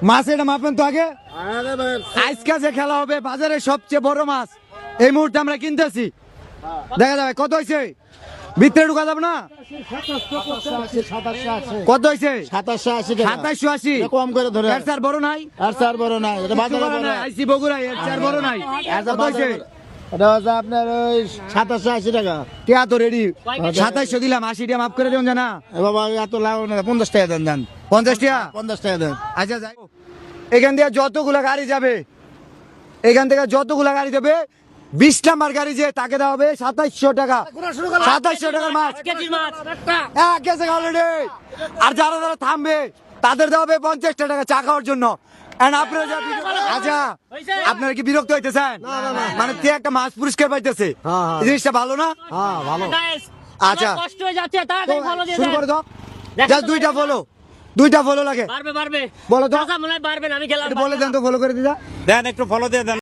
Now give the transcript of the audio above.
মাছ এটা মাপেন তো আগে। আজকে যে খেলা হবে বাজারে সবচেয়ে বড় মাছ এই মুহূর্তে আমরা কিনতেছি, দেখা যাবে কত হয়েছে, ভিতরে ঢুকা যাবে না। কত হয়েছে? 2780। কম করে ধরে এর চার বড় নাই, আর চার বড় নাই, এটা বাজারে বড় নাই। আইসি বগুড়া, এর চার বড় নাই। কত হয়েছে? এটা হচ্ছে আপনার ওই 2780 টাকা। টিয়া তো রেডি, 2700 দিলাম, 80 টাকা মাফ করে দেন জানা। এ বাবা এত লাভ না, 50 টাকা দেন দেন। 50 টাকা? 50 টাকা দেন। আচ্ছা যাই, এখান থেকে যতগুলা গাড়ি যাবে, এখান থেকে যতগুলা গাড়ি যাবে 20 নাম্বার গাড়ি যে তাকে দেওয়া হবে 2700 টাকা। 2700 টাকার মাছ, 1 কেজি অলরেডি। আর যারা যারা থামবে তাদের দেওয়া হবে 50 টাকা চা খাওয়ার জন্য। আপনারা আচ্ছা, আপনারা কি বিরক্ত হইতেছেন? মানে কে একটা মাছ পুরস্কার পাইতেছে, এই জিনিসটা ভালো না? ভালো। আচ্ছা কষ্ট হয়ে যাচ্ছে, তাড়াতাড়ি ফলো দিয়ে শুরু দেন। করে দাও। জাস্ট দুইটা ফলো লাগে। বাড়বে বলো তো, মনে হয় বাড়বে না, আমি গেলাম। বলে দেন তো ফলো করে দিদা। দেন একটু ফলো দিয়ে দেন।